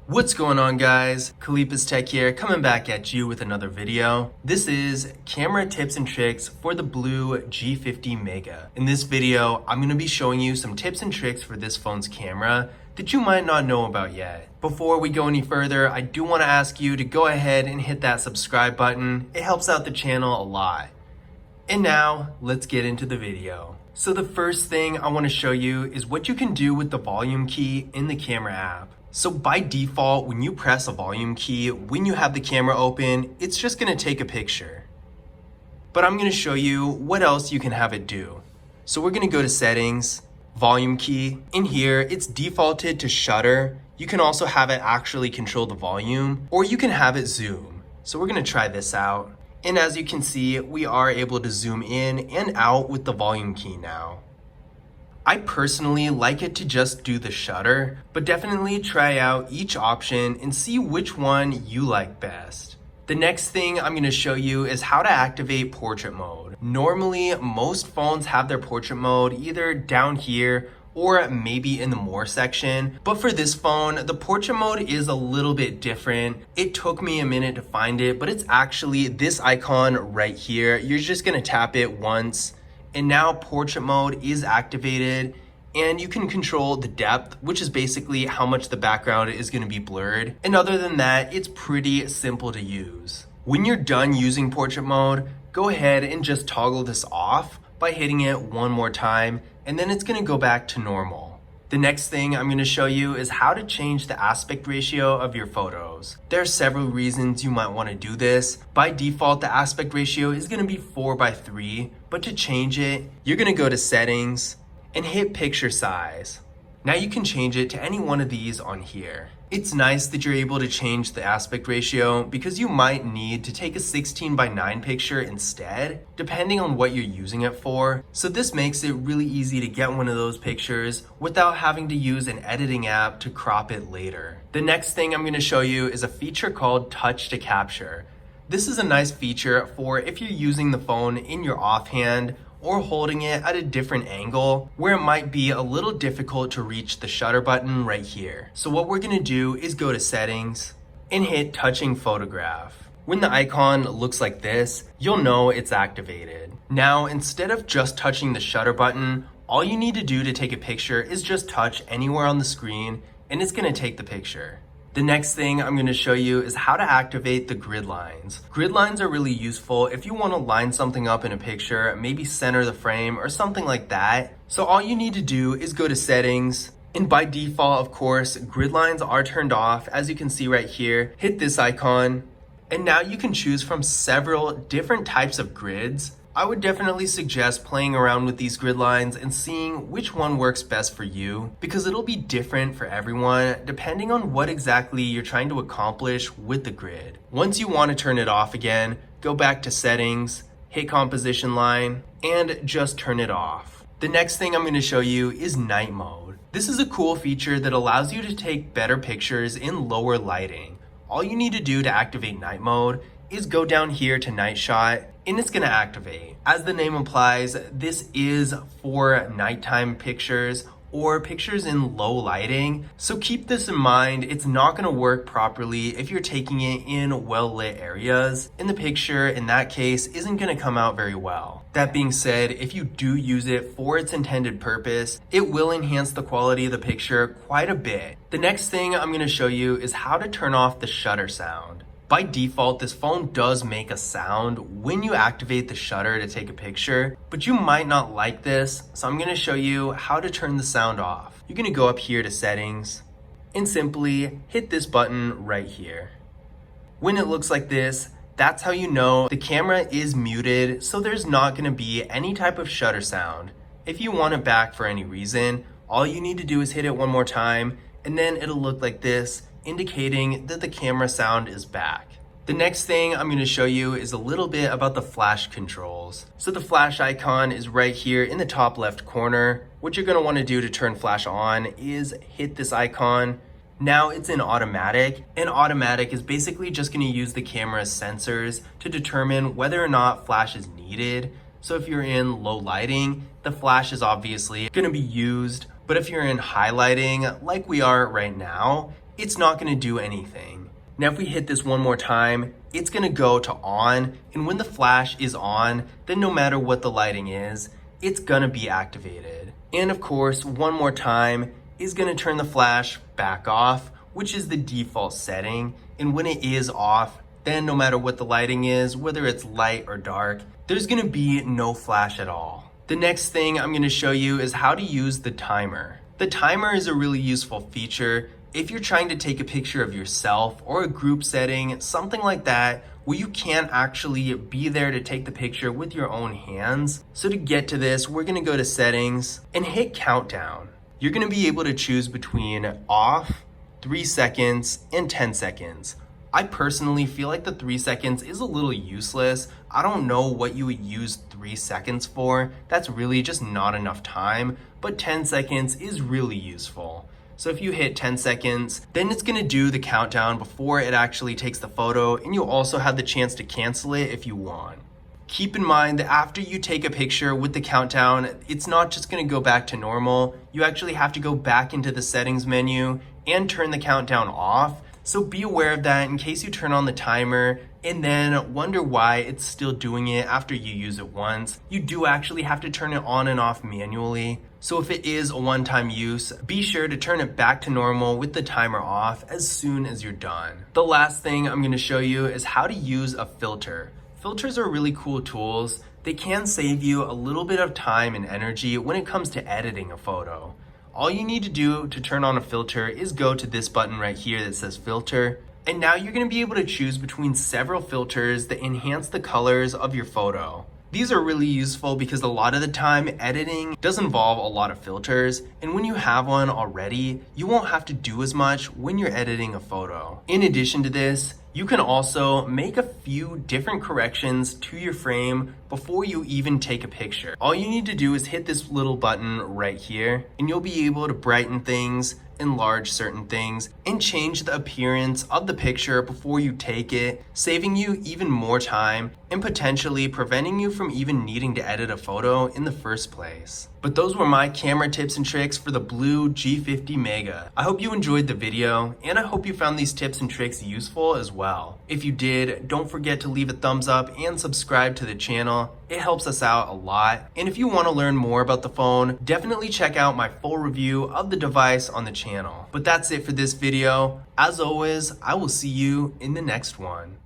What's going on, guys? Khalipa's Tech here, coming back at you with another video. This is camera tips and tricks for the BLU G50 Mega. In this video, I'm going to be showing you some tips and tricks for this phone's camera that you might not know about yet. Before we go any further, I do want to ask you to go ahead and hit that subscribe button. It helps out the channel a lot. And now, let's get into the video. So the first thing I want to show you is what you can do with the volume key in the camera app. So by default, when you press a volume key, when you have the camera open, it's just going to take a picture. But I'm going to show you what else you can have it do. So we're going to go to settings, volume key. In here, it's defaulted to shutter. You can also have it actually control the volume, or you can have it zoom. So we're going to try this out. And as you can see, we are able to zoom in and out with the volume key now. I personally like it to just do the shutter, but definitely try out each option and see which one you like best. The next thing I'm going to show you is how to activate portrait mode. Normally, most phones have their portrait mode either down here or maybe in the more section. But for this phone, the portrait mode is a little bit different. It took me a minute to find it, but it's actually this icon right here. You're just going to tap it once. And now portrait mode is activated and you can control the depth, which is basically how much the background is going to be blurred. And other than that, it's pretty simple to use. When you're done using portrait mode, go ahead and just toggle this off by hitting it one more time, and then it's going to go back to normal. The next thing I'm going to show you is how to change the aspect ratio of your photos. There are several reasons you might want to do this. By default, the aspect ratio is going to be 4:3, but to change it, you're going to go to settings and hit picture size. Now you can change it to any one of these on here. It's nice that you're able to change the aspect ratio because you might need to take a 16:9 picture instead, depending on what you're using it for. So this makes it really easy to get one of those pictures without having to use an editing app to crop it later. The next thing I'm going to show you is a feature called touch to capture. This is a nice feature for if you're using the phone in your offhand or holding it at a different angle where it might be a little difficult to reach the shutter button right here. So what we're gonna do is go to settings and hit touching photograph. When the icon looks like this, you'll know it's activated. Now, instead of just touching the shutter button, all you need to do to take a picture is just touch anywhere on the screen and it's gonna take the picture. The next thing I'm going to show you is how to activate the grid lines. Grid lines are really useful if you want to line something up in a picture, maybe center the frame or something like that. So all you need to do is go to settings, and by default, of course, grid lines are turned off. As you can see right here, hit this icon, and now you can choose from several different types of grids. I would definitely suggest playing around with these grid lines and seeing which one works best for you, because it'll be different for everyone depending on what exactly you're trying to accomplish with the grid. Once you want to turn it off again, go back to settings, hit composition line, and just turn it off. The next thing I'm going to show you is night mode. This is a cool feature that allows you to take better pictures in lower lighting. All you need to do to activate night mode is go down here to night shot and it's going to activate. As the name implies, this is for nighttime pictures or pictures in low lighting. So keep this in mind. It's not going to work properly if you're taking it in well-lit areas, and the picture in that case isn't going to come out very well. That being said, if you do use it for its intended purpose, it will enhance the quality of the picture quite a bit. The next thing I'm going to show you is how to turn off the shutter sound. By default, this phone does make a sound when you activate the shutter to take a picture, but you might not like this, so I'm going to show you how to turn the sound off. You're going to go up here to settings and simply hit this button right here. When it looks like this, that's how you know the camera is muted, so there's not going to be any type of shutter sound. If you want it back for any reason, all you need to do is hit it one more time, and then it'll look like this, indicating that the camera sound is back. The next thing I'm going to show you is a little bit about the flash controls. So the flash icon is right here in the top left corner. What you're going to want to do to turn flash on is hit this icon. Now it's in automatic, and automatic is basically just going to use the camera's sensors to determine whether or not flash is needed. So if you're in low lighting, the flash is obviously going to be used, but if you're in high lighting like we are right now, it's not gonna do anything. Now if we hit this one more time, it's gonna go to on, and when the flash is on, then no matter what the lighting is, it's gonna be activated. And of course, one more time is gonna turn the flash back off, which is the default setting. And when it is off, then no matter what the lighting is, whether it's light or dark, there's gonna be no flash at all. The next thing I'm gonna show you is how to use the timer. The timer is a really useful feature if you're trying to take a picture of yourself or a group setting, something like that, where you can't actually be there to take the picture with your own hands. So to get to this, we're gonna go to settings and hit countdown. You're gonna be able to choose between off, 3 seconds, and 10 seconds. I personally feel like the 3 seconds is a little useless. I don't know what you would use 3 seconds for. That's really just not enough time, but 10 seconds is really useful. So if you hit 10 seconds, then it's gonna do the countdown before it actually takes the photo, and you'll also have the chance to cancel it if you want. Keep in mind that after you take a picture with the countdown, it's not just gonna go back to normal. You actually have to go back into the settings menu and turn the countdown off. So be aware of that in case you turn on the timer and then wonder why it's still doing it after you use it once. You do actually have to turn it on and off manually. So if it is a one-time use, be sure to turn it back to normal with the timer off as soon as you're done. The last thing I'm gonna show you is how to use a filter. Filters are really cool tools. They can save you a little bit of time and energy when it comes to editing a photo. All you need to do to turn on a filter is go to this button right here that says filter. And now you're gonna be able to choose between several filters that enhance the colors of your photo. These are really useful because a lot of the time editing does involve a lot of filters, and when you have one already, you won't have to do as much when you're editing a photo. In addition to this, you can also make a few different corrections to your frame before you even take a picture. All you need to do is hit this little button right here, and you'll be able to brighten things, enlarge certain things, and change the appearance of the picture before you take it, saving you even more time and potentially preventing you from even needing to edit a photo in the first place. But those were my camera tips and tricks for the BLU G50 Mega. I hope you enjoyed the video, and I hope you found these tips and tricks useful as well. If you did, don't forget to leave a thumbs up and subscribe to the channel. It helps us out a lot. And if you want to learn more about the phone, definitely check out my full review of the device on the channel. But that's it for this video. As always, I will see you in the next one.